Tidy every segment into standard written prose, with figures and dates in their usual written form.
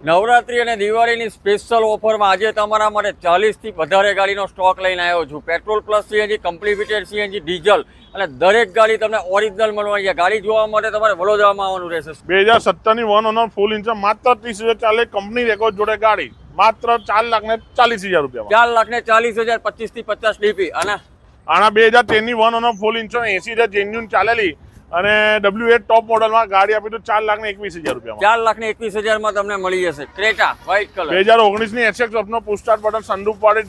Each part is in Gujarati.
નવરાત્રી અને દિવાળીની સ્પેશિયલ ઓફરમાં આજે તમારા માટે 40 થી વધારે ગાડીનો સ્ટોક લઈને આવ્યો છું. Petrol plus CNG, completed CNG, diesel અને દરેક ગાડી તમને ઓરિજિનલ મળવાની છે. ગાડી જોવા માટે તમારે વડોદરામાં આવવાનું રહેશે. 2017ની વન ઓનર ફૂલ ઇન્ચ માત્ર 30,000 ચાલે. કંપની રેકોર્ડ જોડે ગાડી માત્ર 4,40,000 રૂપિયા. 4,40,000, 25 થી 50 ડીપી. અને આના 2013ની વન ઓનર ફૂલ ઇન્ચ 80,000 જેન્યુન ચાલેલી અને W8 ટોપ મોડલમાં ગાડી આપી તો 4,21,000 રૂપિયા. 4,21,000 તમને મળી જશે. ક્રેટા વ્હાઇટ કલર 2019ની એસએક્સ ઓપ્શનનો પુશ સ્ટાર્ટ બટન સનરૂફ વાળી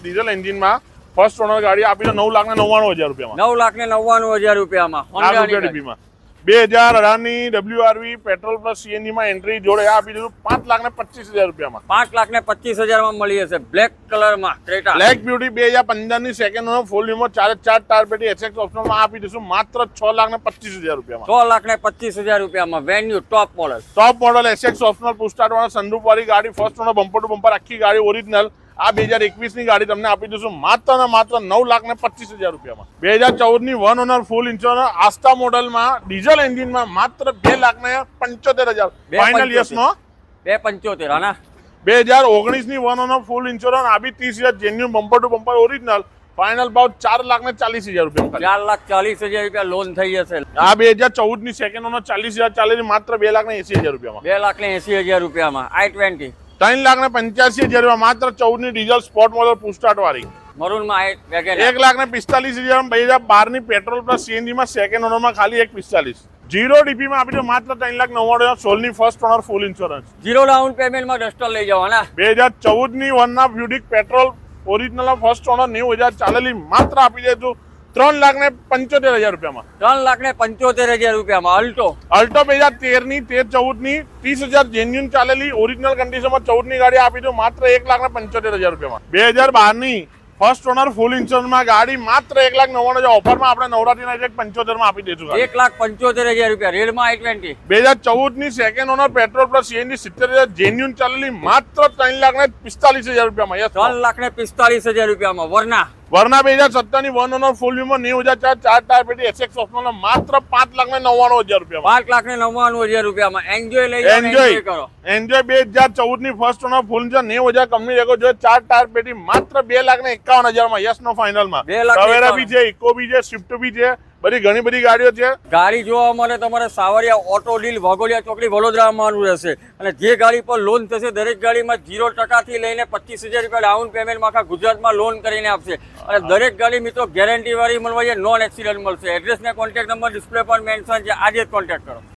ડીઝલ એન્જિનમાં ફર્સ્ટ ઓનર ગાડી આપી તો 9,99,000 રૂપિયામાં. 9,99,000 રૂપિયામાં. રૂપિયા 2018ની WRV પેટ્રોલ પ્લસ સીએનજી માં એન્ટ્રી જોડે આપી દીધું 5,25,000 રૂપિયામાં. 5,25,000 મળી જશે. બ્લેક કલરમાં ક્રેટા. બ્લેક બ્યુટી 2015ની સેકન્ડ ઓનર ફૂલ વીમો 4 ટાયર પેટી એસએક્સ ઓપ્શનમાં આપી દઈશું માત્ર 6,25,000 રૂપિયામાં. 6,25,000 રૂપિયામાં. Venue top model. Top model SX optional push start વાળા સનરૂફ વાળી ગાડી first honour bumper to bumper આખી ગાડી ઓરિજિનલ. આ 2021ની ગાડી તમને આપી દઈશું માત્ર ને માત્ર 9,25,000 રૂપિયામાં. 2014ની one owner full insurance Asta મોડલમાં ડીઝલ એન્જિનમાં માત્ર 2,75,000. Final yes no 2,75,000. આના 2019ની વન ઓનર ફૂલ ઇન્શ્યોરન્સ આ બી 30,000 genuine bumper to bumper original. Final ભાવ 4,40,000 રૂપિયા. 4,40,000 રૂપિયા લોન થઈ જશે. આ 2014ની સેકન્ડ ઓનર 40,000 ચાલેલી માત્ર 2,80,000 રૂપિયામાં. 2,80,000 રૂપિયામાં. I-20 3,85,000 માત્ર 14ની diesel sport model push start વાળી. મરૂનમાં વેગેનર 1,45,000. 2012ની પેટ્રોલ પ્લસ સીએનજી માં સેકન્ડ ઓનર માં ખાલી 1,45,000. 0 ડીપી માં આપી દો માત્ર 3,99,000. 16ની first owner full insurance. 0 down પેમેન્ટમાં ડસ્ટર લઈ જવાના. 2014ની વનના બ્યુટિક પેટ્રોલ ઓરિજિનલ ફર્સ્ટ ઓનર 90,000 ચાલેલી માત્ર આપી દેજો 3,75,000 રૂપિયામાં. 3,75,000 રૂપિયામાં. અલ્ટો 2013ની 13-14ની 30,000 જેન્યુન ચાલેલી ઓરિજિનલ કન્ડિશનમાં 14ની ગાડી આપી દો માત્ર 1,75,000 રૂપિયામાં. 2012ની ફર્સ્ટ ઓનર ફૂલ ઇન્સ્યોરન્સમાં ગાડી માત્ર 1,99,000 ઓફરમાં આપણે નવરાત્રીના 1,75,000 આપી દઈશું. 1,75,000 રૂપિયા. રેલમાં I-20 2014ની second owner petrol plus CNG 70,000 genuine ચાલેલી માત્ર 3,45,000 રૂપિયામાં. 3,45,000 રૂપિયામાં. વરના 2017ની વન ઓનર ફૂલ વીમો 90,000 4 ટાયર પેટી એસએક્સ ઓપ્શનલ માત્ર 5,99,000 રૂપિયામાં. 5,99,000 રૂપિયામાં. એન્જોય લઈ જાઓ. એન્જોય કરો. એન્જોય 2014ની first owner full insurance 90,000 company record જોઈએ 4 ટાયર પેટી માત્ર 2,51,000 યસ નો ફાઇનલમાં. ટવેરા બી છે, ઇકો બી છે, સ્વિફ્ટ બી છે, બધી ઘણી બધી ગાડીઓ છે. ગાડી જોવા માટે તમારે સાવરિયા ઓટો ડીલ વાઘોડિયા ચોકડી વડોદરામાં આવવાનું રહેશે. અને જે ગાડી પર લોન થશે દરેક ગાડીમાં 0% થી લઈને 25,000 રૂપિયા ડાઉન પેમેન્ટમાં આખા ગુજરાતમાં લોન કરીને આપશે. અને દરેક ગાડી મિત્રો ગેરંટી વાળી મળવા છે. નોન એક્સિડન્ટ મળશે. એડ્રેસ ને કોન્ટેક્ટ નંબર ડિસ્પ્લે પર મેન્શન છે. આજે જ કોન્ટેક્ટ કરો.